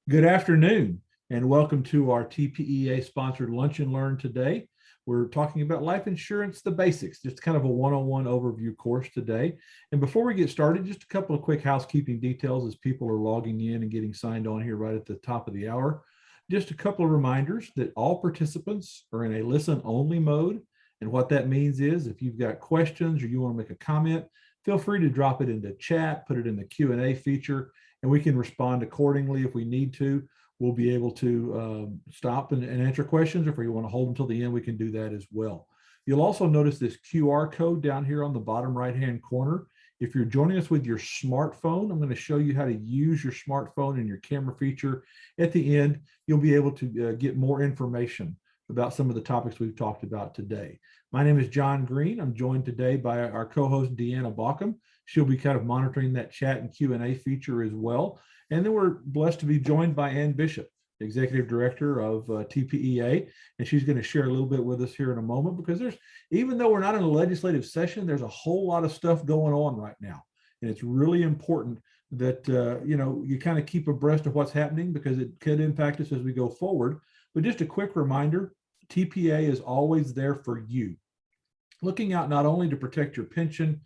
Good afternoon, and welcome to our TPEA sponsored Lunch and Learn today. We're talking about life insurance, the basics, just kind of a one-on-one overview course today. And before we get started, just a couple of quick housekeeping details as people are logging in and getting signed on here right at the top of the hour. Just a couple of reminders that all participants are in a listen-only mode. And what that means is if you've got questions or you want to make a comment, feel free to drop it into chat, put it in the Q&A feature, and we can respond accordingly if we need to. We'll be able to stop and answer questions. If you want to hold until the end, we can do that as well. You'll also notice this QR code down here on the bottom right-hand corner. If you're joining us with your smartphone, I'm going to show you how to use your smartphone and your camera feature. At the end, you'll be able to get more information about some of the topics we've talked about today. My name is John Green. I'm joined today by our co-host, Deanna Baucom. She'll be kind of monitoring that chat and Q&A feature as well. And then we're blessed to be joined by Ann Bishop, Executive Director of TPEA, and she's going to share a little bit with us here in a moment because even though we're not in a legislative session, there's a whole lot of stuff going on right now. And it's really important that you kind of keep abreast of what's happening because it could impact us as we go forward. But just a quick reminder, TPA is always there for you, looking out not only to protect your pension,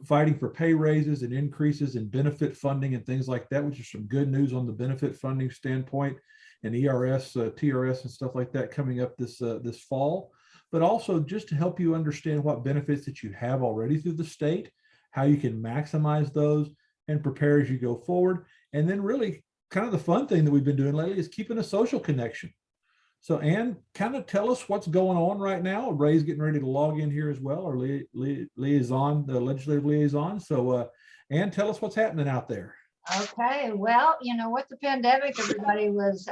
fighting for pay raises and increases in benefit funding and things like that, which is some good news on the benefit funding standpoint, and ERS, TRS and stuff like that coming up this fall, but also just to help you understand what benefits that you have already through the state, how you can maximize those and prepare as you go forward. And then really kind of the fun thing that we've been doing lately is keeping a social connection. So Ann, kind of tell us what's going on right now. Ray's getting ready to log in here as well, or liaison, the legislative liaison. So Ann, tell us what's happening out there. Okay, well, with the pandemic, everybody was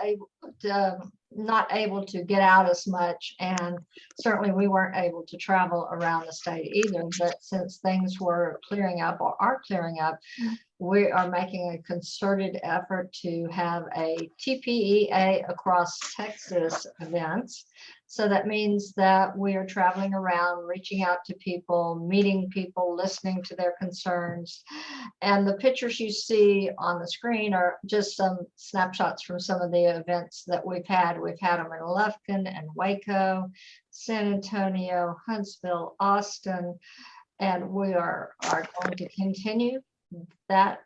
not able to get out as much, and certainly we weren't able to travel around the state either. But since things were clearing up or are clearing up, we are making a concerted effort to have a TPEA across Texas events. So that means that we are traveling around, reaching out to people, meeting people, listening to their concerns. And the pictures you see on the screen are just some snapshots from some of the events that we've had. We've had them in Lufkin and Waco, San Antonio, Huntsville, Austin, and we are going to continue that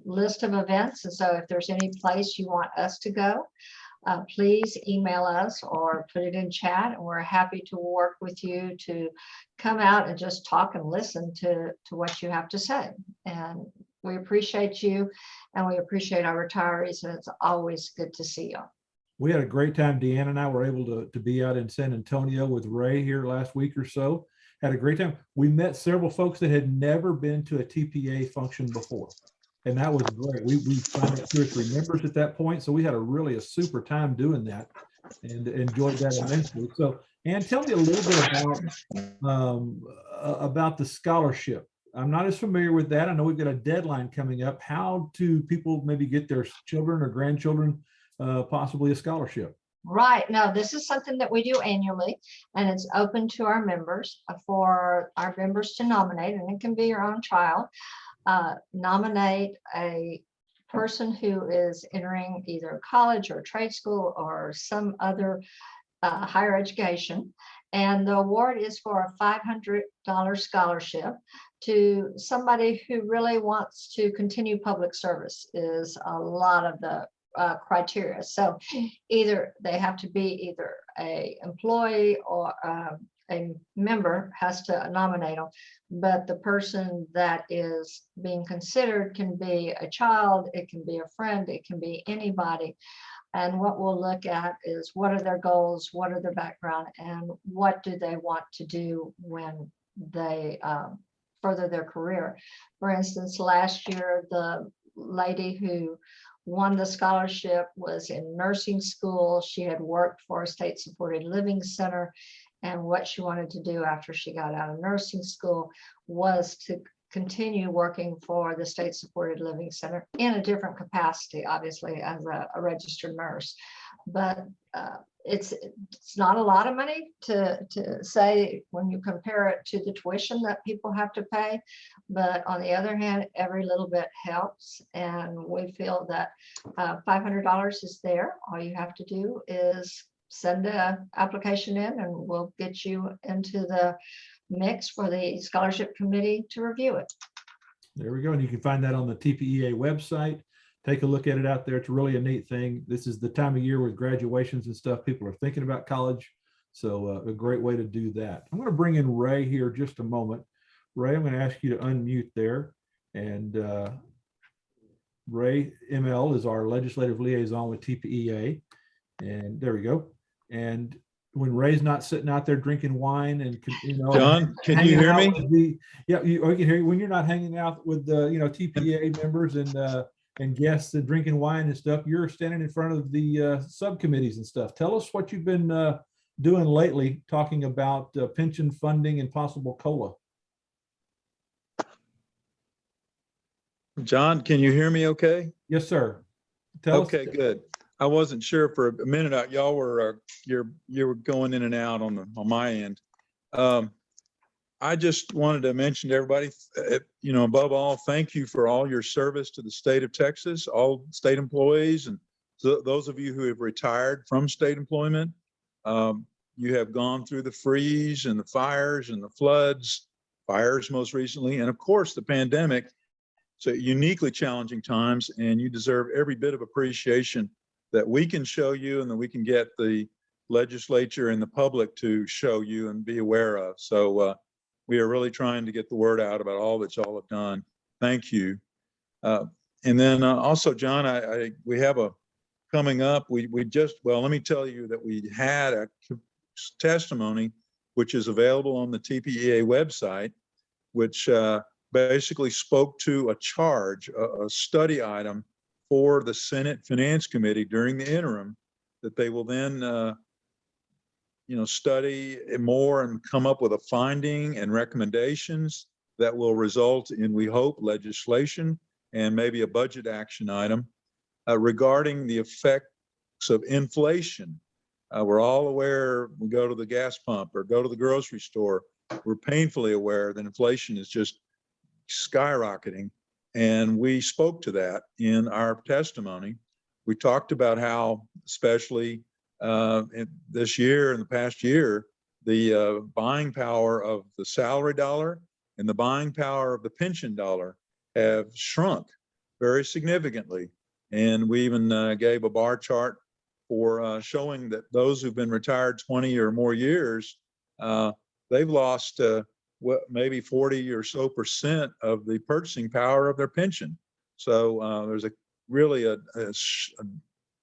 list of events. And so if there's any place you want us to go, please email us or put it in chat, and we're happy to work with you to come out and just talk and listen to what you have to say. And we appreciate you, and we appreciate our retirees, and it's always good to see you. We had a great time. Deanna and I were able to be out in San Antonio with Ray here last week or so. Had a great time. We met several folks that had never been to a TPA function before. And that was great. We signed up 2 or 3 members at that point. So we had a super time doing that and enjoyed that immensely. So, Ann, tell me a little bit about the scholarship. I'm not as familiar with that. I know we've got a deadline coming up. How do people maybe get their children or grandchildren possibly a scholarship? Right. No, this is something that we do annually, and it's open to our members for our members to nominate, and it can be your own child. Nominate a person who is entering either college or trade school or some other higher education. And the award is for a $500 scholarship to somebody who really wants to continue public service is a lot of the criteria. So either they have to be either a employee or a member has to nominate them, but the person that is being considered can be a child, it can be a friend, it can be anybody. And what we'll look at is what are their goals, what are their background, and what do they want to do when they further their career. For instance, last year, the lady who won the scholarship was in nursing school. She had worked for a state supported living center, and what she wanted to do after she got out of nursing school was to continue working for the state supported living center in a different capacity, obviously as a registered nurse. But it's not a lot of money to say when you compare it to the tuition that people have to pay, but on the other hand, every little bit helps, and we feel that $500 is there. All you have to do is send an application in, and we'll get you into the mix for the scholarship committee to review it. There we go. And you can find that on the TPEA website. Take a look at it out there. It's really a neat thing. This is the time of year with graduations and stuff. People are thinking about college. So a great way to do that. I'm going to bring in Ray here just a moment. Ray, I'm going to ask you to unmute there. And Ray ML is our legislative liaison with TPEA. And there we go. And when Ray's not sitting out there drinking wine and, John, can you hear me? Yeah, I can hear you. When you're not hanging out with the, TPEA members and guests and drinking wine and stuff, you're standing in front of the subcommittees and stuff. Tell us what you've been doing lately, talking about pension funding and possible COLA. John, can you hear me okay? Yes, sir. Tell us. Okay, good. I wasn't sure for a minute. Y'all were you were going in and out on my end. I just wanted to mention to everybody, above all, thank you for all your service to the state of Texas, all state employees, and those of you who have retired from state employment. You have gone through the freeze and the fires and the floods, fires most recently, and of course the pandemic. So uniquely challenging times, and you deserve every bit of appreciation that we can show you and that we can get the legislature and the public to show you and be aware of. So we are really trying to get the word out about all that y'all have done. Thank you. And then also, John, we have a coming up. Let me tell you that we had a testimony which is available on the TPEA website, which basically spoke to a charge, a study item for the Senate Finance Committee during the interim that they will then study more and come up with a finding and recommendations that will result in, we hope, legislation and maybe a budget action item regarding the effects of inflation. We're all aware, we go to the gas pump or go to the grocery store, we're painfully aware that inflation is just skyrocketing. And we spoke to that in our testimony. We talked about how, especially this year and the past year, the buying power of the salary dollar and the buying power of the pension dollar have shrunk very significantly. And we even gave a bar chart for showing that those who've been retired 20 or more years, they've lost maybe 40 or so % of the purchasing power of their pension. So there's really a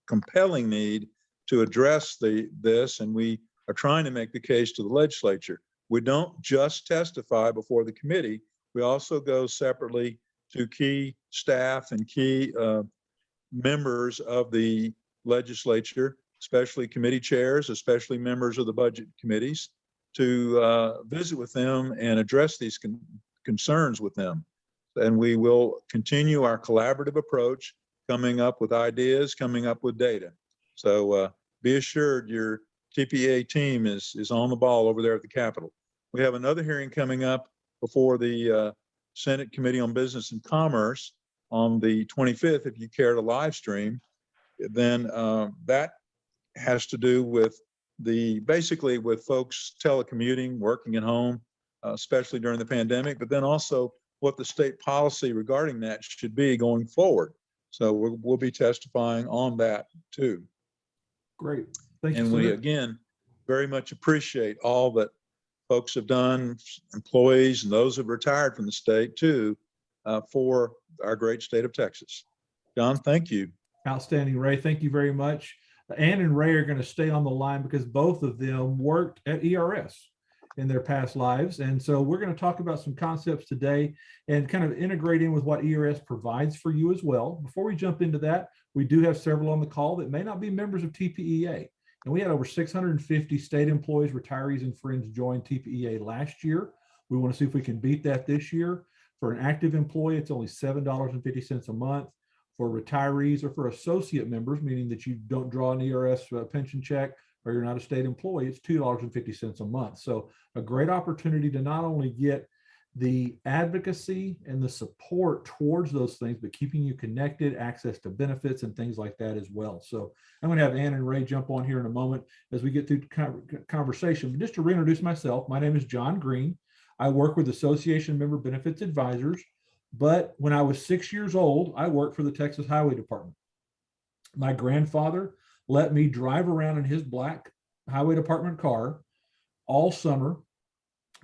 compelling need to address this, and we are trying to make the case to the legislature. We don't just testify before the committee. We also go separately to key staff and key members of the legislature, especially committee chairs, especially members of the budget committees, to visit with them and address these concerns with them. And we will continue our collaborative approach, coming up with ideas, coming up with data. So be assured your TPEA team is on the ball over there at the Capitol. We have another hearing coming up before the Senate Committee on Business and Commerce on the 25th, if you care to live stream. Then that has to do with basically with folks telecommuting, working at home, especially during the pandemic, but then also what the state policy regarding that should be going forward. So we'll be testifying on that too. Great. Thank you. And we, again, very much appreciate all that folks have done, employees and those who have retired from the state too, for our great state of Texas. John, thank you. Outstanding, Ray. Thank you very much. Ann and Ray are going to stay on the line because both of them worked at ERS in their past lives. And so we're going to talk about some concepts today and kind of integrate in with what ERS provides for you as well. Before we jump into that, we do have several on the call that may not be members of TPEA. And we had over 650 state employees, retirees, and friends join TPEA last year. We want to see if we can beat that this year. For an active employee, it's only $7.50 a month. For retirees or for associate members, meaning that you don't draw an ERS pension check, or you're not a state employee, it's $2.50 a month. So a great opportunity to not only get the advocacy and the support towards those things, but keeping you connected, access to benefits and things like that as well. So I'm going to have Ann and Ray jump on here in a moment as we get through the conversation. But just to reintroduce myself, my name is John Green. I work with Association Member Benefits Advisors, but when I was 6 years old, I worked for the Texas Highway Department. My grandfather let me drive around in his black Highway Department car all summer,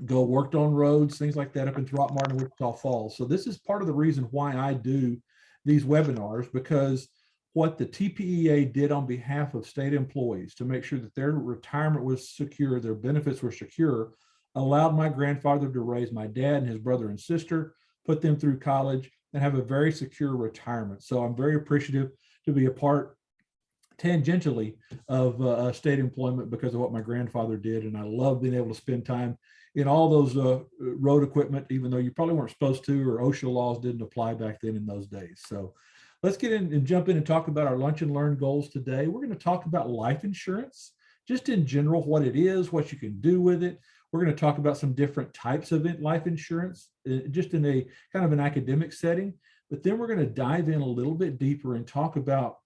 go worked on roads, things like that up in Throckmorton and Wichita Falls. So this is part of the reason why I do these webinars, because what the TPEA did on behalf of state employees to make sure that their retirement was secure, their benefits were secure, allowed my grandfather to raise my dad and his brother and sister, put them through college, and have a very secure retirement. So I'm very appreciative to be a part tangentially of state employment because of what my grandfather did. And I love being able to spend time in all those road equipment, even though you probably weren't supposed to, or OSHA laws didn't apply back then in those days. So let's get in and jump in and talk about our lunch and learn goals today. We're going to talk about life insurance, just in general, what it is, what you can do with it. We're going to talk about some different types of life insurance, just in a kind of an academic setting. But then we're going to dive in a little bit deeper and talk about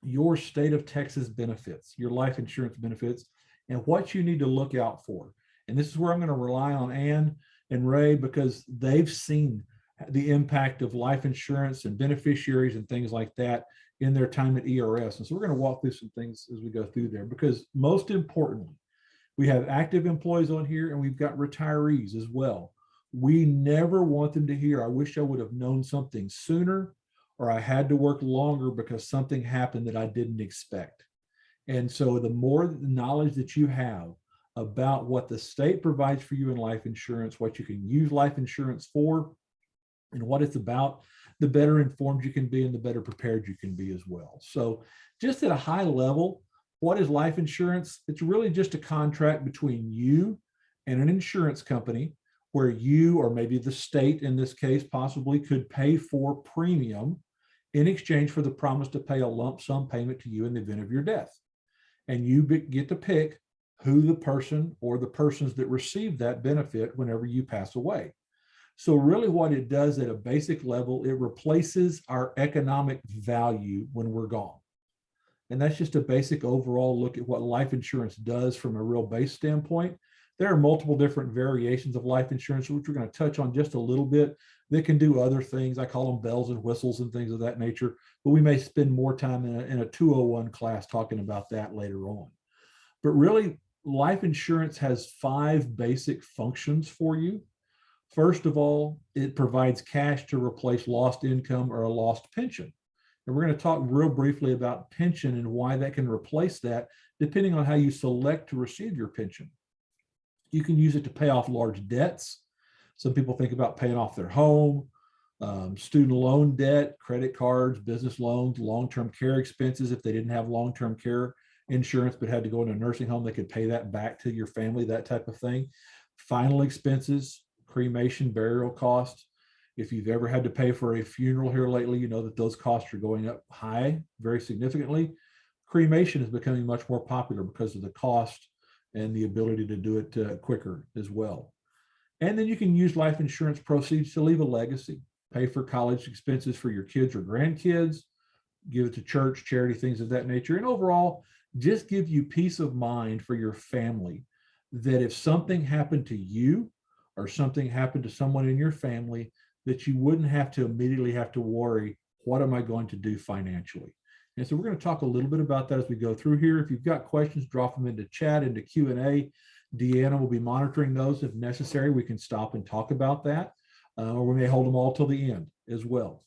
your state of Texas benefits, your life insurance benefits, and what you need to look out for. And this is where I'm going to rely on Ann and Ray, because they've seen the impact of life insurance and beneficiaries and things like that in their time at ERS. And so we're going to walk through some things as we go through there, because most importantly, we have active employees on here and we've got retirees as well. We never want them to hear, I wish I would have known something sooner, or I had to work longer because something happened that I didn't expect. And so the more knowledge that you have about what the state provides for you in life insurance, what you can use life insurance for, and what it's about, the better informed you can be and the better prepared you can be as well. So just at a high level, what is life insurance? It's really just a contract between you and an insurance company where you, or maybe the state in this case, possibly could pay for premium in exchange for the promise to pay a lump sum payment to you in the event of your death. And you get to pick who the person or the persons that receive that benefit whenever you pass away. So really what it does at a basic level, it replaces our economic value when we're gone. And that's just a basic overall look at what life insurance does from a real base standpoint. There are multiple different variations of life insurance, which we're going to touch on just a little bit. They can do other things. I call them bells and whistles and things of that nature, but we may spend more time in a 201 class talking about that later on. But really, life insurance has 5 basic functions for you. First of all, it provides cash to replace lost income or a lost pension. And we're going to talk real briefly about pension and why that can replace that, depending on how you select to receive your pension. You can use it to pay off large debts. Some people think about paying off their home, student loan debt, credit cards, business loans, long-term care expenses. If they didn't have long-term care insurance but had to go into a nursing home, they could pay that back to your family, that type of thing. Final expenses, cremation, burial costs. If you've ever had to pay for a funeral here lately, you know that those costs are going up high, very significantly. Cremation is becoming much more popular because of the cost and the ability to do it quicker as well. And then you can use life insurance proceeds to leave a legacy, pay for college expenses for your kids or grandkids, give it to church, charity, things of that nature. And overall, just give you peace of mind for your family that if something happened to you or something happened to someone in your family, that you wouldn't have to immediately have to worry, what am I going to do financially? And so we're going to talk a little bit about that as we go through here. If you've got questions, drop them into chat, into Q&A. Deanna will be monitoring those. If necessary, we can stop and talk about that, or we may hold them all till the end as well.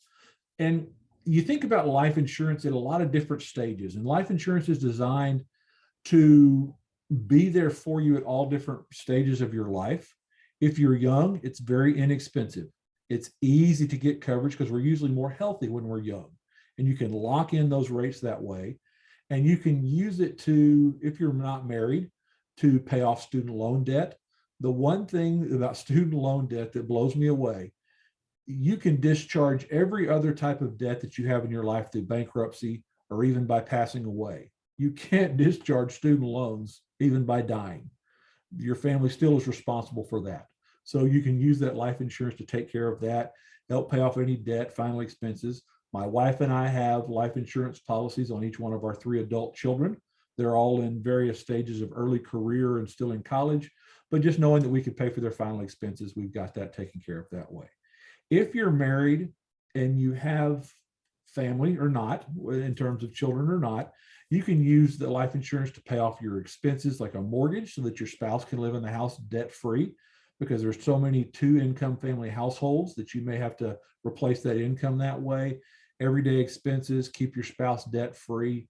And you think about life insurance at a lot of different stages, and life insurance is designed to be there for you at all different stages of your life. If you're young, it's very inexpensive. It's easy to get coverage because we're usually more healthy when we're young, and you can lock in those rates that way. And you can use it to, if you're not married, to pay off student loan debt. The one thing about student loan debt that blows me away, you can discharge every other type of debt that you have in your life through bankruptcy or even by passing away. You can't discharge student loans even by dying. Your family still is responsible for that. So you can use that life insurance to take care of that, help pay off any debt, final expenses. My wife and I have life insurance policies on each one of our 3 adult children. They're all in various stages of early career and still in college, but just knowing that we could pay for their final expenses, we've got that taken care of that way. If you're married and you have family or not, in terms of children or not, you can use the life insurance to pay off your expenses like a mortgage so that your spouse can live in the house debt-free, because there's so many 2-income family households that you may have to replace that income that way. Everyday expenses, keep your spouse debt-free.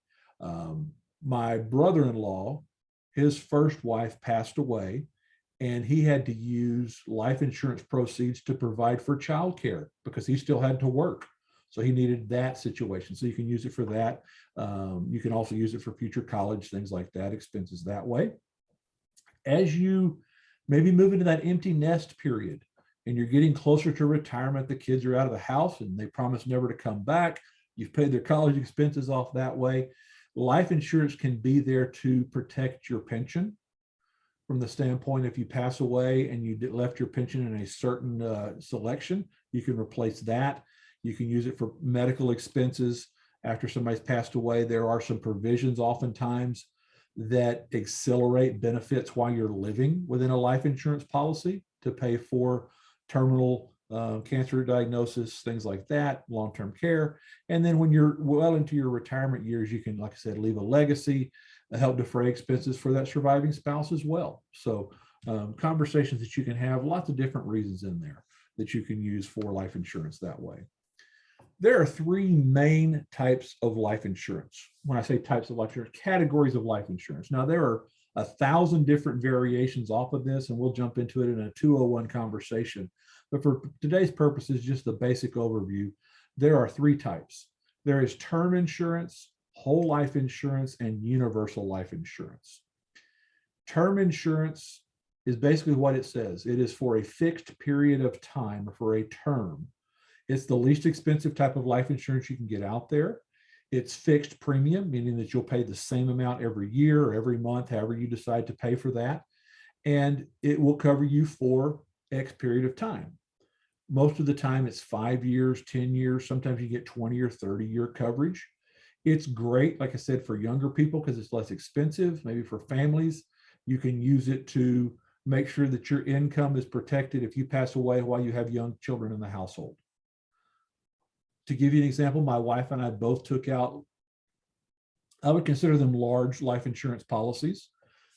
My brother-in-law, his first wife passed away, and he had to use life insurance proceeds to provide for childcare because he still had to work. So he needed that situation. So you can use it for that. You can also use it for future college, things like that, expenses that way. As you maybe move into that empty nest period and you're getting closer to retirement, the kids are out of the house and they promise never to come back. You've paid their college expenses off that way. Life insurance can be there to protect your pension from the standpoint, if you pass away and you left your pension in a certain selection, you can replace that. You can use it for medical expenses after somebody's passed away. There are some provisions oftentimes that accelerate benefits while you're living within a life insurance policy to pay for terminal cancer diagnosis, things like that, long-term care. And then when you're well into your retirement years, you can, like I said, leave a legacy, help defray expenses for that surviving spouse as well. So conversations that you can have, lots of different reasons in there that you can use for life insurance that way. There are 3 main types of life insurance. When I say types of life insurance, categories of life insurance. Now, there are 1,000 different variations off of this, and we'll jump into it in a 201 conversation. But for today's purposes, just the basic overview, there are 3 types. There is term insurance, whole life insurance, and universal life insurance. Term insurance is basically what it says. It is for a fixed period of time, or for a term. It's the least expensive type of life insurance you can get out there. It's fixed premium, meaning that you'll pay the same amount every year or every month, however you decide to pay for that. And it will cover you for X period of time. Most of the time it's 5 years, 10 years. Sometimes you get 20 or 30-year coverage. It's great, like I said, for younger people because it's less expensive. Maybe for families, you can use it to make sure that your income is protected if you pass away while you have young children in the household. To give you an example, my wife and I both took out, I would consider them large life insurance policies,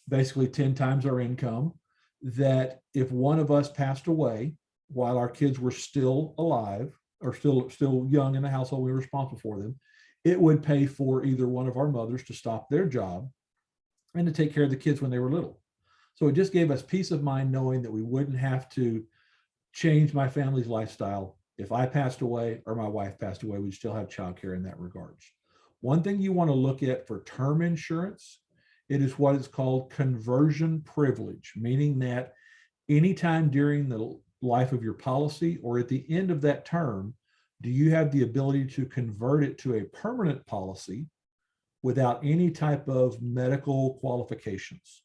basically 10 times our income, that if one of us passed away while our kids were still alive or still young in the household, we were responsible for them, it would pay for either one of our mothers to stop their job and to take care of the kids when they were little. So it just gave us peace of mind knowing that we wouldn't have to change my family's lifestyle. If I passed away or my wife passed away, we'd still have childcare in that regards. One thing you want to look at for term insurance, it is what is called conversion privilege, meaning that anytime during the life of your policy or at the end of that term, do you have the ability to convert it to a permanent policy without any type of medical qualifications?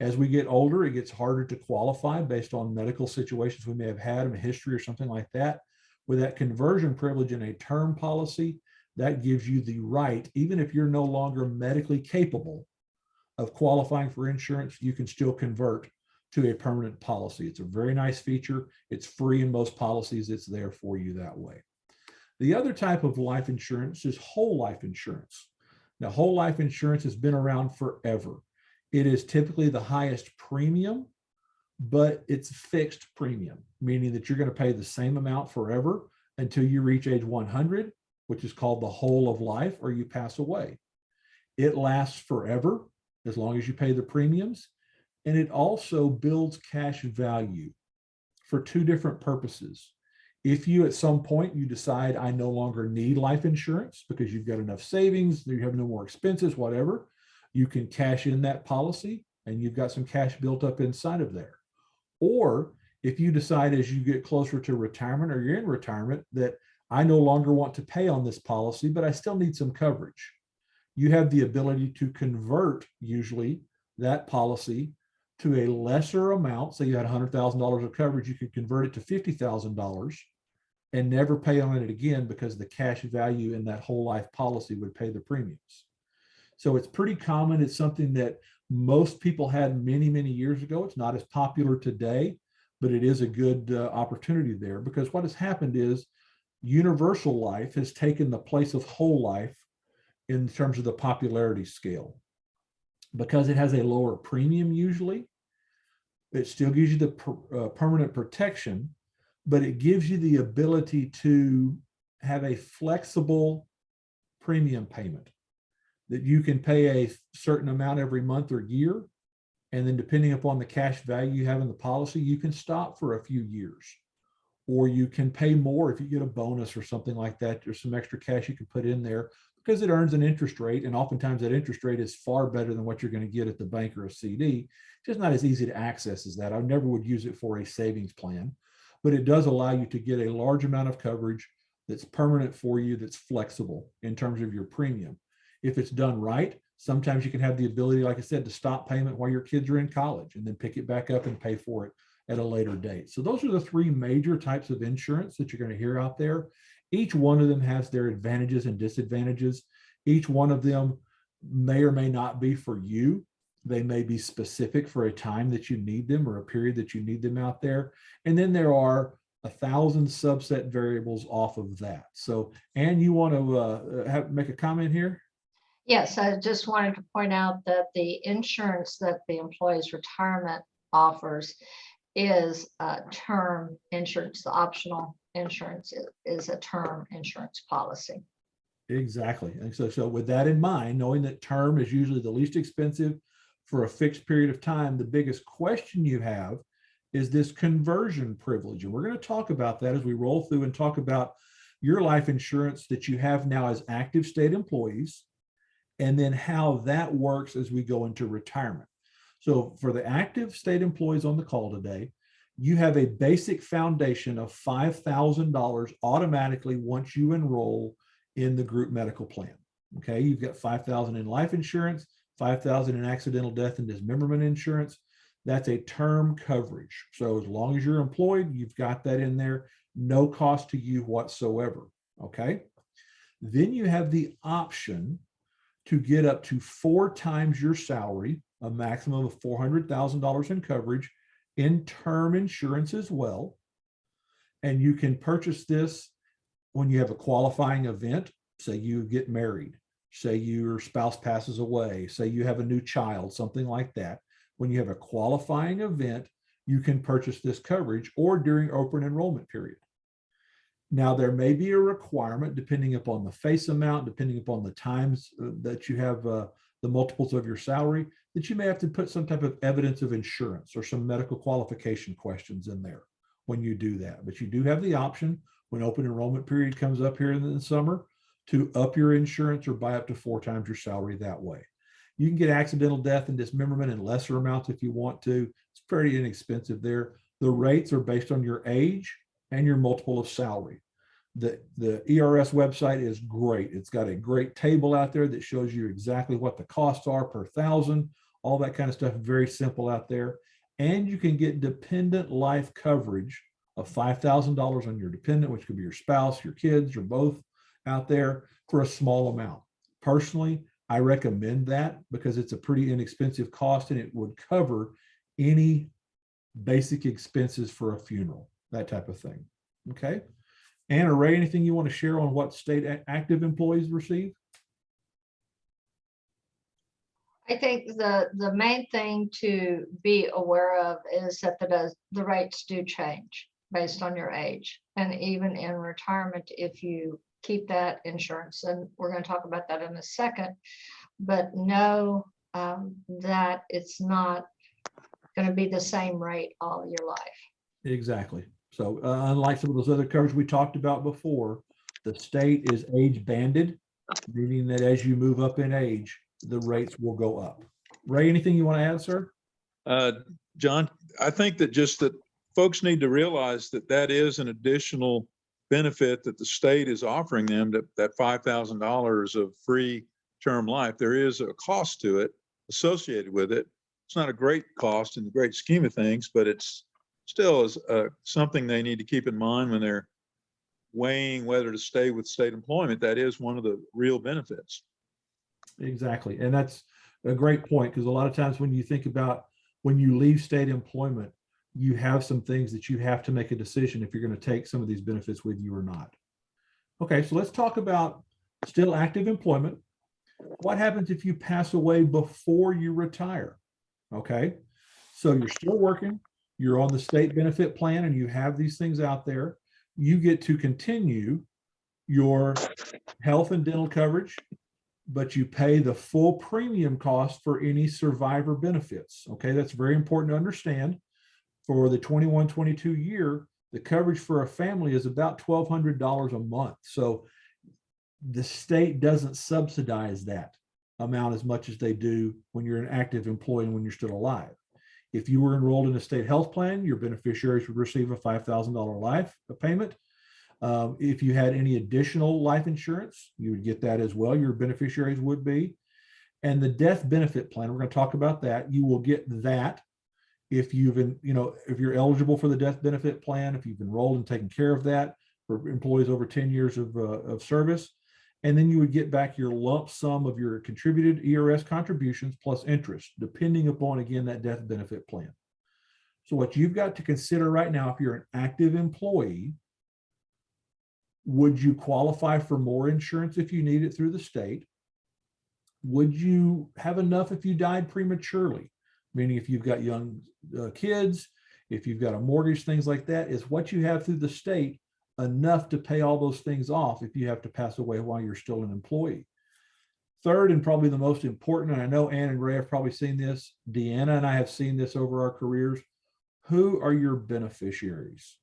As we get older, it gets harder to qualify based on medical situations we may have had in a history or something like that. With that conversion privilege in a term policy, that gives you the right, even if you're no longer medically capable of qualifying for insurance, you can still convert to a permanent policy. It's a very nice feature. It's free in most policies. It's there for you that way. The other type of life insurance is whole life insurance. Now, whole life insurance has been around forever. It is typically the highest premium, but it's fixed premium, meaning that you're going to pay the same amount forever until you reach age 100, which is called the whole of life, or you pass away. It lasts forever as long as you pay the premiums. And it also builds cash value for 2 different purposes. If you at some point you decide I no longer need life insurance because you've got enough savings, you have no more expenses, whatever, you can cash in that policy and you've got some cash built up inside of there. Or if you decide as you get closer to retirement or you're in retirement that I no longer want to pay on this policy, but I still need some coverage. you have the ability to convert usually that policy to a lesser amount. Say you had $100,000 of coverage, you could convert it to $50,000 and never pay on it again, because the cash value in that whole life policy would pay the premiums. So it's pretty common. It's something that most people had many, many years ago. It's not as popular today, but it is a good opportunity there, because what has happened is universal life has taken the place of whole life in terms of the popularity scale. Because it has a lower premium usually, it still gives you the permanent protection, but it gives you the ability to have a flexible premium payment that you can pay a certain amount every month or year. And then depending upon the cash value you have in the policy, you can stop for a few years, or you can pay more if you get a bonus or something like that. There's some extra cash you can put in there because it earns an interest rate. And oftentimes that interest rate is far better than what you're going to get at the bank or a CD. It's just not as easy to access as that. I never would use it for a savings plan, but it does allow you to get a large amount of coverage that's permanent for you, that's flexible in terms of your premium. If it's done right, sometimes you can have the ability, like I said, to stop payment while your kids are in college and then pick it back up and pay for it at a later date. So those are the three major types of insurance that you're going to hear out there. Each one of them has their advantages and disadvantages. Each one of them may or may not be for you. They may be specific for a time that you need them or a period that you need them out there. And then there are 1,000 subset variables off of that. So, Ann, you want to make a comment here? Yes, I just wanted to point out that the insurance that the employee's retirement offers is term insurance. The optional insurance is a term insurance policy. Exactly. And so with that in mind, knowing that term is usually the least expensive for a fixed period of time, the biggest question you have is this conversion privilege. And we're going to talk about that as we roll through and talk about your life insurance that you have now as active state employees, and then how that works as we go into retirement. So for the active state employees on the call today, you have a basic foundation of $5,000 automatically once you enroll in the group medical plan. Okay, you've got $5,000 in life insurance, $5,000 in accidental death and dismemberment insurance. That's a term coverage. So as long as you're employed, you've got that in there, no cost to you whatsoever. Okay, then you have the option to get up to 4 times your salary, a maximum of $400,000 in coverage in term insurance as well. And you can purchase this when you have a qualifying event. Say you get married, say your spouse passes away, say you have a new child, something like that. When you have a qualifying event, you can purchase this coverage, or during open enrollment period. Now, there may be a requirement depending upon the face amount, depending upon the times that you have the multiples of your salary, that you may have to put some type of evidence of insurance or some medical qualification questions in there when you do that. But you do have the option when open enrollment period comes up here in the summer to up your insurance or buy up to 4 times your salary that way. You can get accidental death and dismemberment in lesser amounts if you want to. It's pretty inexpensive there. The rates are based on your age and your multiple of salary. The ERS website is great. It's got a great table out there that shows you exactly what the costs are per thousand, all that kind of stuff. Very simple out there. And you can get dependent life coverage of $5,000 on your dependent, which could be your spouse, your kids, or both out there for a small amount. Personally, I recommend that because it's a pretty inexpensive cost and it would cover any basic expenses for a funeral, that type of thing. Okay. Ann or Ray, anything you want to share on what state active employees receive? I think the main thing to be aware of is that the rates do change based on your age, and even in retirement, if you keep that insurance, and we're going to talk about that in a second, but know that it's not going to be the same rate all your life. Exactly. So unlike some of those other covers we talked about before, the state is age banded, meaning that as you move up in age, the rates will go up. Ray, anything you want to add, sir? John, I think that just that folks need to realize that that is an additional benefit that the state is offering them, that $5,000 of free term life. There is a cost to it associated with it. It's not a great cost in the great scheme of things, but it's still is something they need to keep in mind when they're weighing whether to stay with state employment. That is one of the real benefits. Exactly. And that's a great point, because a lot of times when you think about when you leave state employment, you have some things that you have to make a decision if you're going to take some of these benefits with you or not. Okay, so let's talk about still active employment. What happens if you pass away before you retire? Okay, so you're still working, you're on the state benefit plan, and you have these things out there. You get to continue your health and dental coverage, but you pay the full premium cost for any survivor benefits. Okay, that's very important to understand. For the 21-22 year, the coverage for a family is about $1,200 a month. So the state doesn't subsidize that amount as much as they do when you're an active employee and when you're still alive. If you were enrolled in a state health plan, your beneficiaries would receive a $5,000 life payment. If you had any additional life insurance, you would get that as well. Your beneficiaries would be. And the death benefit plan, we're going to talk about that. You will get that if you've been, if you're eligible for the death benefit plan, if you've enrolled and taken care of that for employees over 10 years of service. And then you would get back your lump sum of your contributed ERS contributions plus interest, depending upon, again, that death benefit plan. So what you've got to consider right now, if you're an active employee, would you qualify for more insurance if you need it through the state? Would you have enough if you died prematurely? Meaning if you've got young kids, if you've got a mortgage, things like that, is what you have through the state enough to pay all those things off if you have to pass away while you're still an employee? Third, and probably the most important, and I know Ann and Ray have probably seen this, Deanna and I have seen this over our careers, who are your beneficiaries?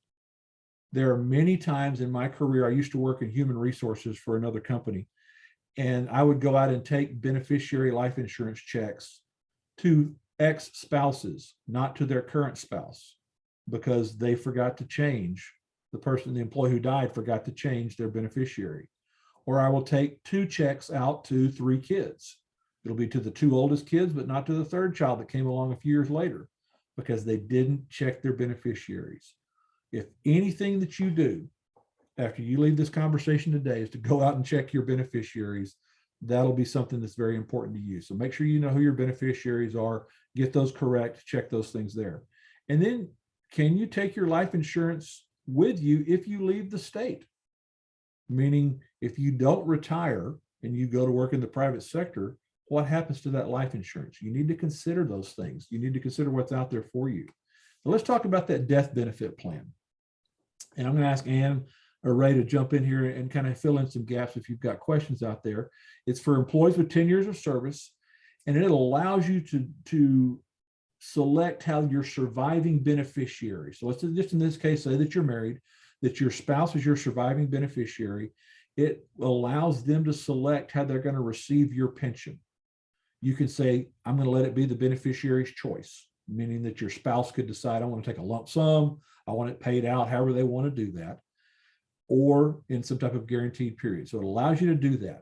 There are many times in my career, I used to work in human resources for another company, and I would go out and take beneficiary life insurance checks to ex-spouses, not to their current spouse, because they forgot to change. The employee who died forgot to change their beneficiary. Or I will take 2 checks out to 3 kids. It'll be to the 2 oldest kids, but not to the 3rd child that came along a few years later, because they didn't check their beneficiaries. If anything that you do after you leave this conversation today is to go out and check your beneficiaries, that'll be something that's very important to you. So make sure you know who your beneficiaries are, get those correct, check those things there. And then, can you take your life insurance with you if you leave the state? Meaning, if you don't retire and you go to work in the private sector, what happens to that life insurance? You need to consider those things. You need to consider what's out there for you. Now, let's talk about that death benefit plan. And I'm going to ask Ann or Ray to jump in here and kind of fill in some gaps if you've got questions out there. It's for employees with 10 years of service, and it allows you to select how your surviving beneficiary. So let's just in this case say that you're married, that your spouse is your surviving beneficiary. It allows them to select how they're going to receive your pension. You can say, I'm going to let it be the beneficiary's choice, meaning that your spouse could decide, I want to take a lump sum, I want it paid out, however they want to do that, or in some type of guaranteed period. So it allows you to do that.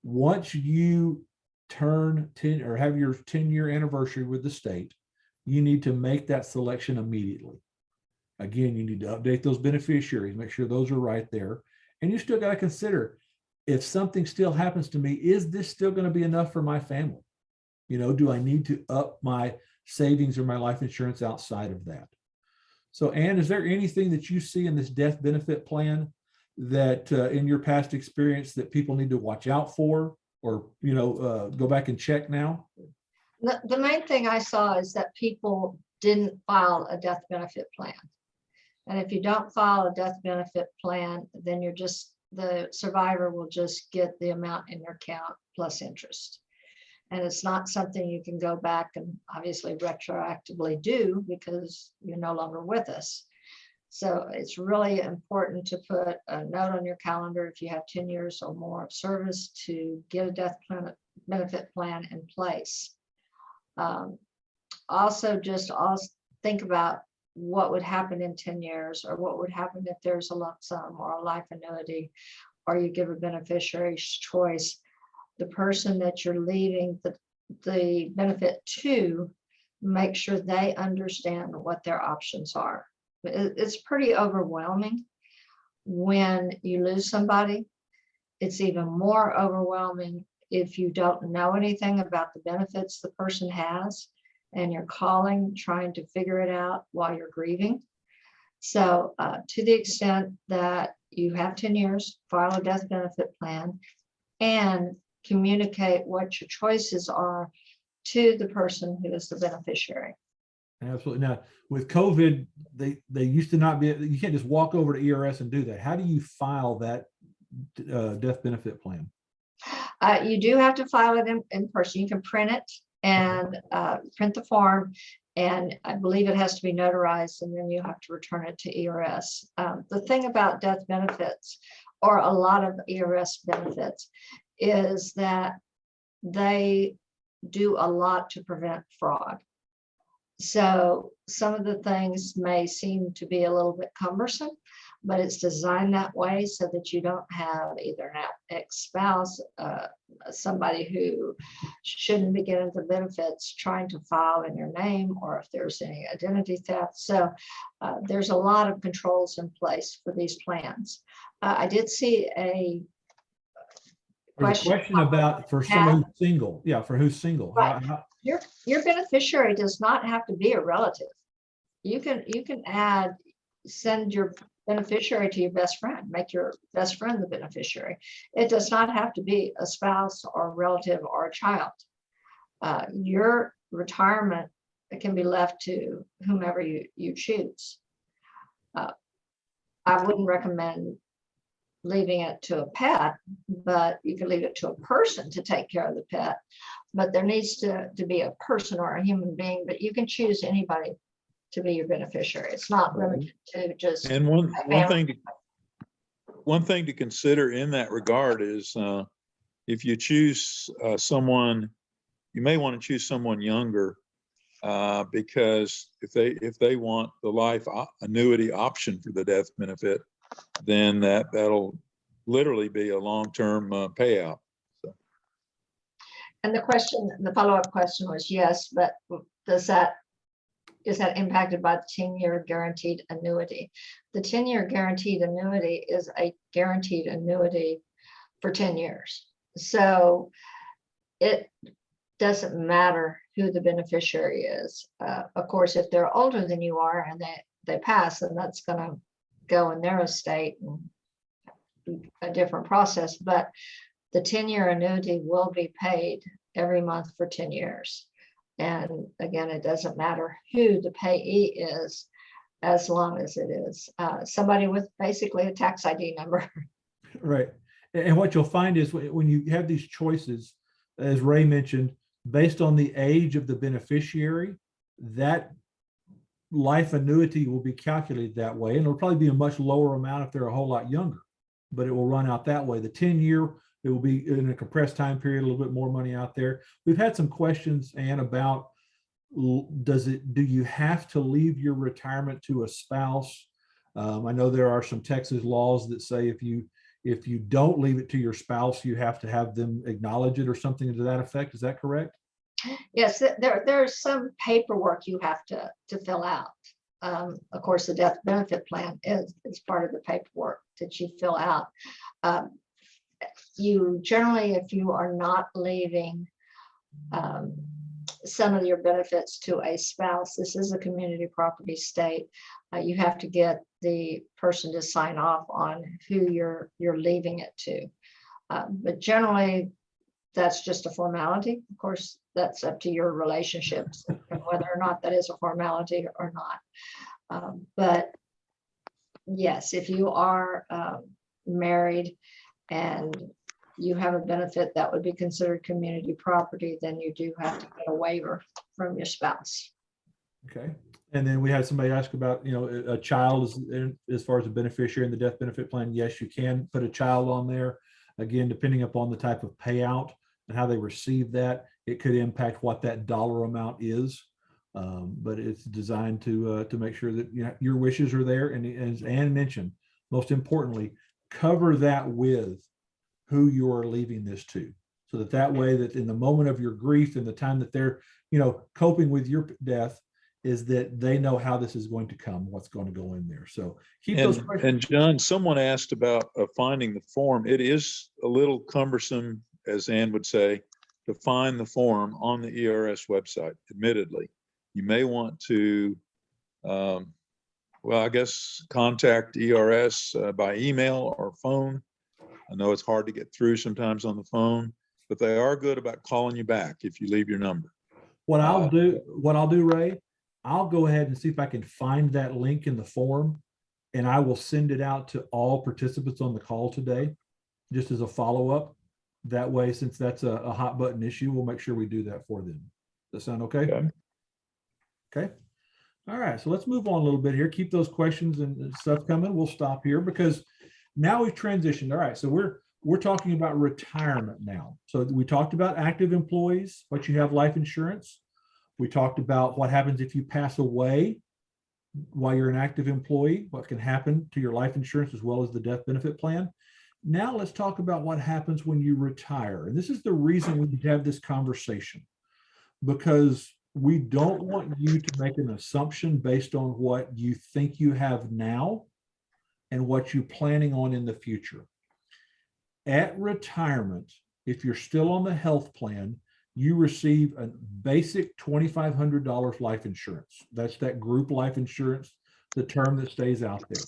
Once you turn 10 or have your 10-year anniversary with the state, you need to make that selection immediately. Again, you need to update those beneficiaries, make sure those are right there. And you still got to consider, if something still happens to me, is this still going to be enough for my family? Do I need to up my savings or my life insurance outside of that? So, Ann, is there anything that you see in this death benefit plan that in your past experience that people need to watch out for, or, go back and check now? The main thing I saw is that people didn't file a death benefit plan. And if you don't file a death benefit plan, then the survivor will just get the amount in their account plus interest. And it's not something you can go back and obviously retroactively do because you're no longer with us. So it's really important to put a note on your calendar if you have 10 years or more of service to get a death benefit plan in place. Also think about what would happen in 10 years, or what would happen if there's a lump sum or a life annuity, or you give a beneficiary's choice. the person that you're leaving the benefit to, make sure they understand what their options are. It's pretty overwhelming when you lose somebody. It's even more overwhelming if you don't know anything about the benefits the person has and you're calling, trying to figure it out while you're grieving. So to the extent that you have 10 years, file a death benefit plan and communicate what your choices are to the person who is the beneficiary. Absolutely. Now, with COVID, they used to not be, you can't just walk over to ERS and do that. How do you file that death benefit plan? You do have to file it in person. You can print it and print the form, and I believe it has to be notarized, and then you have to return it to ERS. The thing about death benefits, or a lot of ERS benefits, is that they do a lot to prevent fraud. So some of the things may seem to be a little bit cumbersome, but it's designed that way so that you don't have either an ex-spouse, somebody who shouldn't be getting the benefits trying to file in your name, or if there's any identity theft. So there's a lot of controls in place for these plans. I did see a question about for someone who's single. Yeah, for who's single. Right. Your beneficiary does not have to be a relative. You can send your beneficiary to your best friend, make your best friend the beneficiary. It does not have to be a spouse or a relative or a child. Your retirement can be left to whomever you choose. I wouldn't recommend leaving it to a pet, but you can leave it to a person to take care of the pet. But there needs to be a person or a human being, but you can choose anybody to be your beneficiary. It's not limited to just. And one thing to consider in that regard is if you choose someone, you may want to choose someone younger because if they want the life annuity option for the death benefit, then that'll literally be a long-term payout. So. And the follow-up question was yes, but is that impacted by the 10-year guaranteed annuity? The 10-year guaranteed annuity is a guaranteed annuity for 10 years. So it doesn't matter who the beneficiary is. Of course, if they're older than you are and they pass, then that's going to go in their estate and be a different process. But the 10-year annuity will be paid every month for 10 years. And again, it doesn't matter who the payee is, as long as it is somebody with basically a tax ID number. Right. And what you'll find is when you have these choices, as Ray mentioned, based on the age of the beneficiary, that life annuity will be calculated that way. And it'll probably be a much lower amount if they're a whole lot younger, but it will run out that way. The 10-year, it will be in a compressed time period, a little bit more money out there. We've had some questions, Ann, about do you have to leave your retirement to a spouse? I know there are some Texas laws that say if you don't leave it to your spouse, you have to have them acknowledge it or something to that effect. Is that correct? Yes, there's some paperwork you have to fill out. Of course, the death benefit plan is part of the paperwork that you fill out. You generally, if you are not leaving some of your benefits to a spouse, this is a community property state, you have to get the person to sign off on who you're leaving it to. But generally, that's just a formality. Of course, that's up to your relationships and whether or not that is a formality or not. But yes, if you are married and you have a benefit that would be considered community property, then you do have to get a waiver from your spouse. Okay. And then we had somebody ask about, a child as far as a beneficiary in the death benefit plan. Yes, you can put a child on there. Again, depending upon the type of payout and how they receive that, it could impact what that dollar amount is. But it's designed to make sure that your wishes are there. And as Ann mentioned, most importantly, cover that with who you are leaving this to. so that way that in the moment of your grief and the time that they're, coping with your death, is that they know how this is going to come, what's going to go in there. So keep those questions. And John, someone asked about finding the form. It is a little cumbersome, as Ann would say, to find the form on the ERS website, admittedly. You may want to, I guess, contact ERS by email or phone. I know it's hard to get through sometimes on the phone, but they are good about calling you back if you leave your number. What I'll do, Ray, I'll go ahead and see if I can find that link in the form, and I will send it out to all participants on the call today, just as a follow-up. That way, since that's a hot button issue, we'll make sure we do that for them. Does that sound okay? Okay. All right. So let's move on a little bit here. Keep those questions and stuff coming. We'll stop here because now we've transitioned. All right. So we're talking about retirement now. So we talked about active employees, but you have life insurance. We talked about what happens if you pass away while you're an active employee, what can happen to your life insurance as well as the death benefit plan. Now let's talk about what happens when you retire. And this is the reason we need to have this conversation, because we don't want you to make an assumption based on what you think you have now and what you're planning on in the future. At retirement, if you're still on the health plan, you receive a basic $2,500 life insurance. That's that group life insurance, the term that stays out there.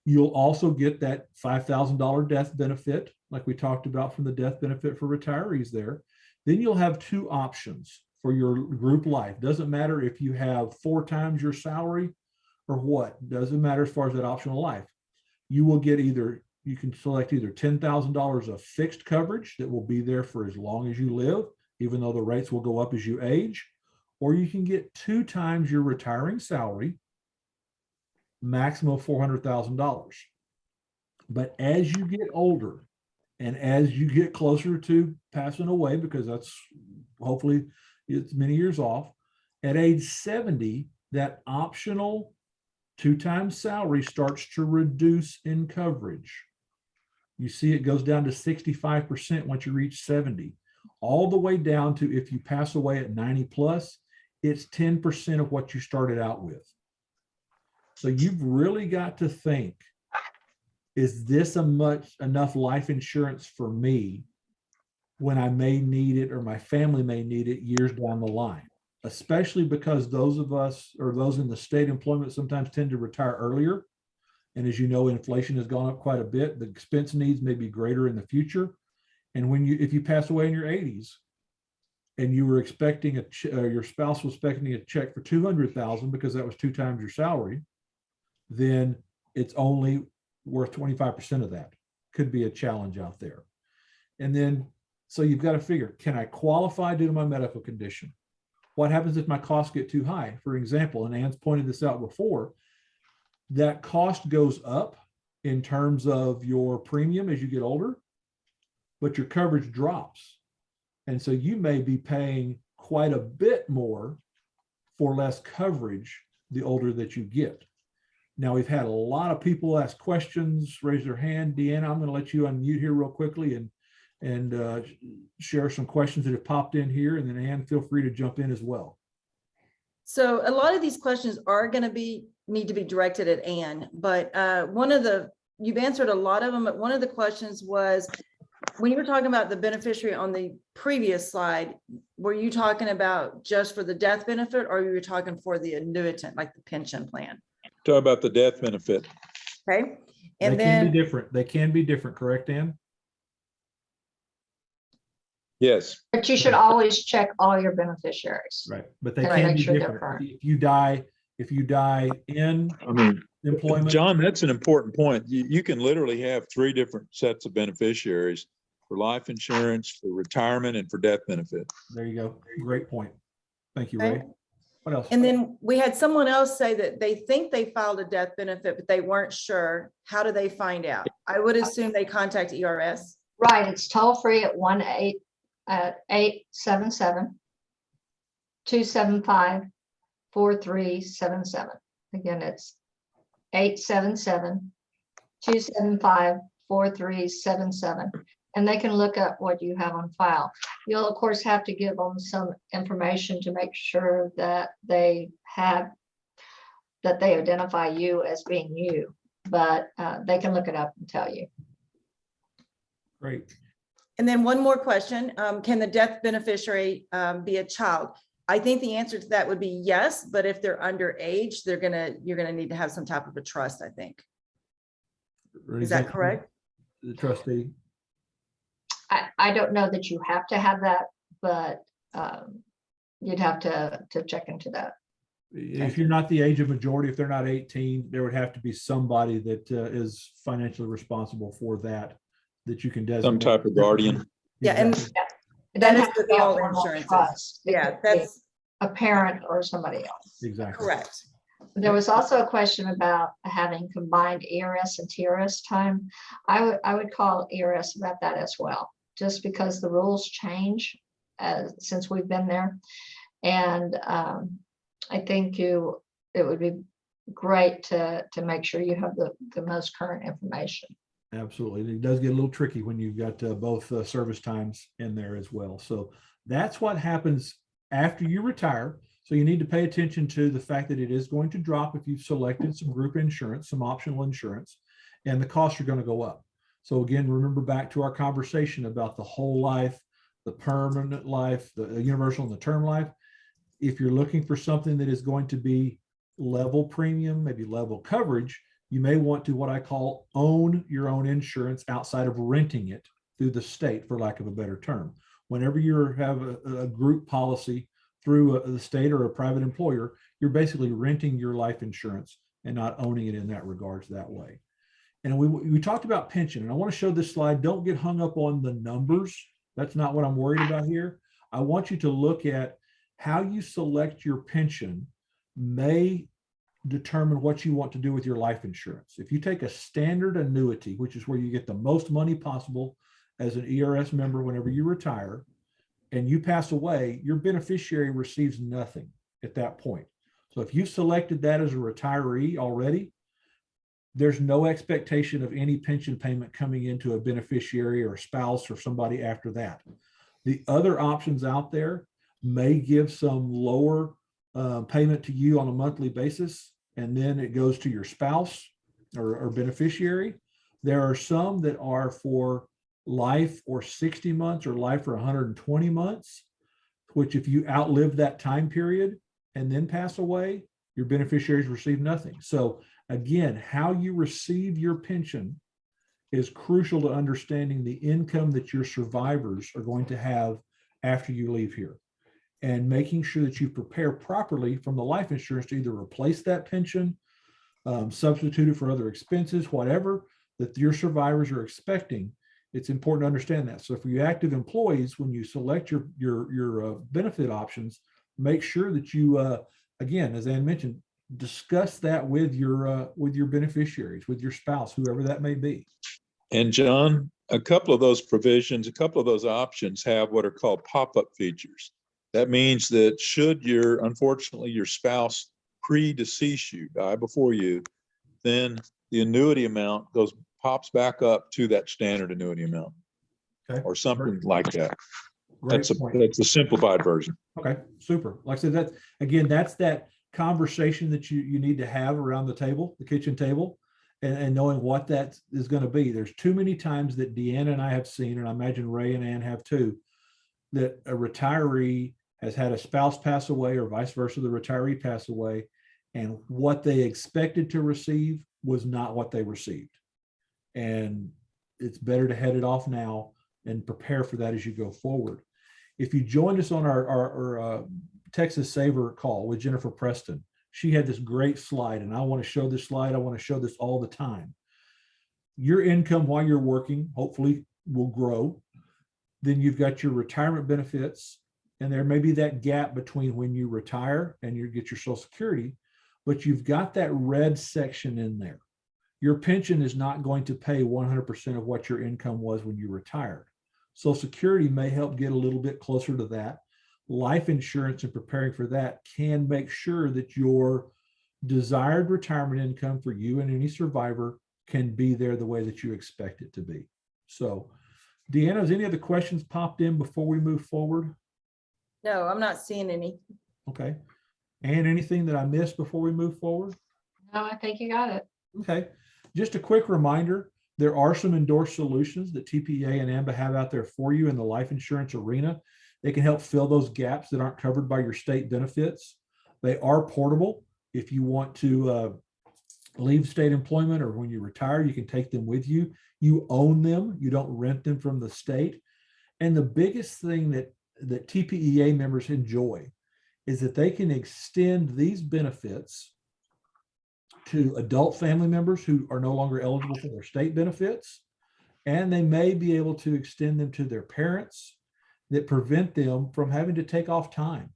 You'll also get that $5,000 death benefit, like we talked about from the death benefit for retirees there. Then you'll have two options for your group life. Doesn't matter if you have 4 times your salary or what, doesn't matter as far as that optional life. You will get you can select either $10,000 of fixed coverage that will be there for as long as you live, even though the rates will go up as you age, or you can get 2 times your retiring salary, maximum of $400,000. But as you get older and as you get closer to passing away, because that's hopefully it's many years off, at age 70, that optional 2 times salary starts to reduce in coverage. You see it goes down to 65% once you reach 70, all the way down to if you pass away at 90 plus, it's 10% of what you started out with. So you've really got to think, is this enough life insurance for me when I may need it or my family may need it years down the line, especially because those of us or those in the state employment sometimes tend to retire earlier. And as you know, inflation has gone up quite a bit. The expense needs may be greater in the future. And if you pass away in your 80s and you were expecting your spouse was expecting a check for $200,000 because that was 2 times your salary, then it's only worth 25% of that. Could be a challenge out there. And then, so you've got to figure, can I qualify due to my medical condition? What happens if my costs get too high? For example, and Ann's pointed this out before, that cost goes up in terms of your premium as you get older, but your coverage drops. And so you may be paying quite a bit more for less coverage the older that you get. Now, we've had a lot of people ask questions, raise their hand. Deanna, I'm going to let you unmute here real quickly and share some questions that have popped in here. And then Ann, feel free to jump in as well. So a lot of these questions are going to need to be directed at Ann, but you've answered a lot of them, but one of the questions was, when you were talking about the beneficiary on the previous slide, were you talking about just for the death benefit, or you were talking for the annuitant, like the pension plan? Talk about the death benefit. Okay. And they can be different. They can be different, correct, Ann? Yes. But you should always check all your beneficiaries. Right. But they Can I can make be sure they're different. current? If you die in employment. John, that's an important point. You can literally have 3 different sets of beneficiaries for life insurance, for retirement, and for death benefit. There you go. Great point. Thank you, Okay. Ray. What else? And then we had someone else say that they think they filed a death benefit, but they weren't sure. How do they find out? I would assume they contact ERS. Right, it's toll free at 877-275-4377. Again, it's 877-275-4377. and they can look up what you have on file. You'll of course have to give them some information to make sure that they identify you as being you, but they can look it up and tell you. Great. And then one more question, can the death beneficiary be a child? I think the answer to that would be yes, but if they're underage, you're gonna need to have some type of a trust, I think. Is that correct? The trustee? I don't know that you have to have that, but you'd have to check into that. If you're not the age of majority, if they're not 18, there would have to be somebody that is financially responsible for that you can designate. Some type of guardian. Yeah, and Exactly. It that doesn't is have to with be a all formal insurances. trust. It Yeah, could be that's a parent or somebody else. Exactly. correct. There was also a question about having combined ERS and TRS time. I would call ERS about that as well, just because the rules change since we've been there. And I think it would be great to make sure you have the most current information. Absolutely. It does get a little tricky when you've got both service times in there as well. So that's what happens after you retire. So you need to pay attention to the fact that it is going to drop if you've selected some group insurance, some optional insurance, and the costs are going to go up. So again, remember back to our conversation about the whole life, the permanent life, the universal and the term life. If you're looking for something that is going to be level premium, maybe level coverage, you may want to, what I call, own your own insurance outside of renting it through the state, for lack of a better term. Whenever you have a group policy through the state or a private employer, you're basically renting your life insurance and not owning it in that regards that way. And we talked about pension, and I want to show this slide. Don't get hung up on the numbers. That's not what I'm worried about here. I want you to look at how you select your pension may determine what you want to do with your life insurance. If you take a standard annuity, which is where you get the most money possible as an ERS member whenever you retire, and you pass away, your beneficiary receives nothing at that point. So if you selected that as a retiree already, there's no expectation of any pension payment coming into a beneficiary or a spouse or somebody after that. The other options out there may give some lower payment to you on a monthly basis, and then it goes to your spouse or beneficiary. There are some that are for life or 60 months or life for 120 months, which if you outlive that time period and then pass away, your beneficiaries receive nothing. So again, how you receive your pension is crucial to understanding the income that your survivors are going to have after you leave here, and making sure that you prepare properly from the life insurance to either replace that pension, substitute it for other expenses, whatever that your survivors are expecting. It's important to understand that. So for your active employees, when you select your benefit options, make sure that you, again, as Ann mentioned, discuss that with your beneficiaries, with your spouse, whoever that may be. And John, a couple of those provisions, a couple of those options have what are called pop-up features. That means that should unfortunately your spouse predecease you, die before you, then the annuity amount pops back up to that standard annuity amount, Okay. or something like that. Great point. That's a simplified version. Okay, super. Like I said, that's that conversation that you need to have around the table, the kitchen table, and knowing what that is going to be. There's too many times that Deanna and I have seen, and I imagine Ray and Ann have too, that a retiree has had a spouse pass away or vice versa, the retiree pass away, and what they expected to receive was not what they received. And it's better to head it off now and prepare for that as you go forward. If you joined us on our Texas Saver call with Jennifer Preston, she had this great slide, and I want to show this slide. I want to show this all the time. Your income while you're working, hopefully, will grow. Then you've got your retirement benefits, and there may be that gap between when you retire and you get your Social Security, but you've got that red section in there. Your pension is not going to pay 100% of what your income was when you retired. Social Security may help get a little bit closer to that. Life insurance and preparing for that can make sure that your desired retirement income for you and any survivor can be there the way that you expect it to be. So Deanna, has any of the questions popped in before we move forward? No, I'm not seeing any. Okay. And anything that I missed before we move forward? No, I think you got it. Okay. Just a quick reminder, there are some endorsed solutions that TPEA and AMBA have out there for you in the life insurance arena. They can help fill those gaps that aren't covered by your state benefits. They are portable. If you want to leave state employment or when you retire, you can take them with you. You own them. You don't rent them from the state. And the biggest thing that TPEA members enjoy is that they can extend these benefits to adult family members who are no longer eligible for their state benefits. And they may be able to extend them to their parents that prevent them from having to take off time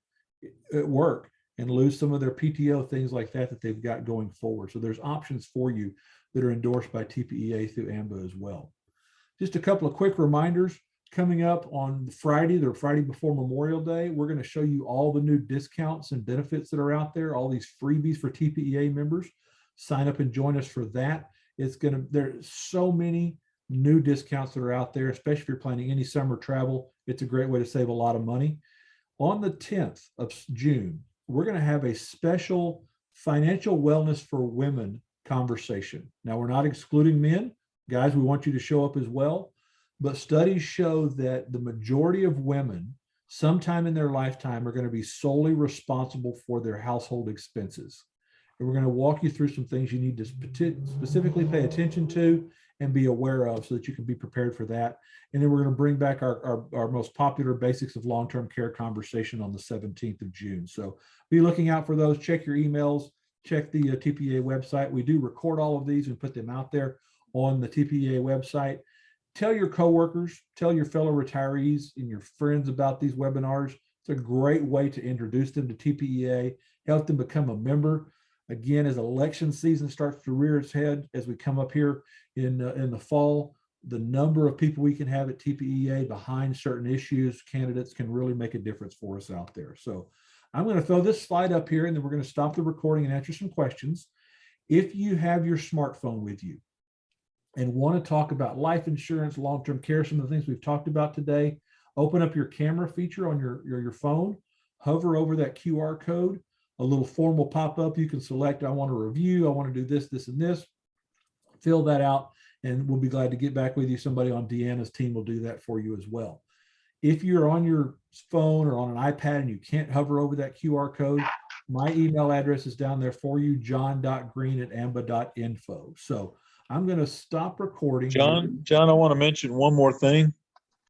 at work and lose some of their PTO, things like that, that they've got going forward. So there's options for you that are endorsed by TPEA through AMBA as well. Just a couple of quick reminders. Coming up on Friday, the Friday before Memorial Day, we're going to show you all the new discounts and benefits that are out there, all these freebies for TPEA members. Sign up and join us for that. There's so many new discounts that are out there, especially if you're planning any summer travel. It's a great way to save a lot of money. On the 10th of June, we're going to have a special financial wellness for women conversation. Now, we're not excluding men. Guys, we want you to show up as well. But studies show that the majority of women sometime in their lifetime are going to be solely responsible for their household expenses. And we're going to walk you through some things you need to specifically pay attention to and be aware of so that you can be prepared for that. And then we're going to bring back our most popular basics of long-term care conversation on the 17th of June. So be looking out for those. Check your emails, check the TPEA website. We do record all of these and put them out there on the TPEA website. Tell your coworkers, tell your fellow retirees and your friends about these webinars. It's a great way to introduce them to TPEA, help them become a member. Again, as election season starts to rear its head, as we come up here in the fall, the number of people we can have at TPEA behind certain issues, candidates can really make a difference for us out there. So I'm going to throw this slide up here and then we're going to stop the recording and answer some questions. If you have your smartphone with you and want to talk about life insurance, long-term care, some of the things we've talked about today, open up your camera feature on your phone, hover over that QR code, a little form will pop up. You can select, I want to review, I want to do this, this, and this. Fill that out, and we'll be glad to get back with you. Somebody on Deanna's team will do that for you as well. If you're on your phone or on an iPad and you can't hover over that QR code, my email address is down there for you, john.green@amba.info. So I'm going to stop recording. John, I want to mention one more thing.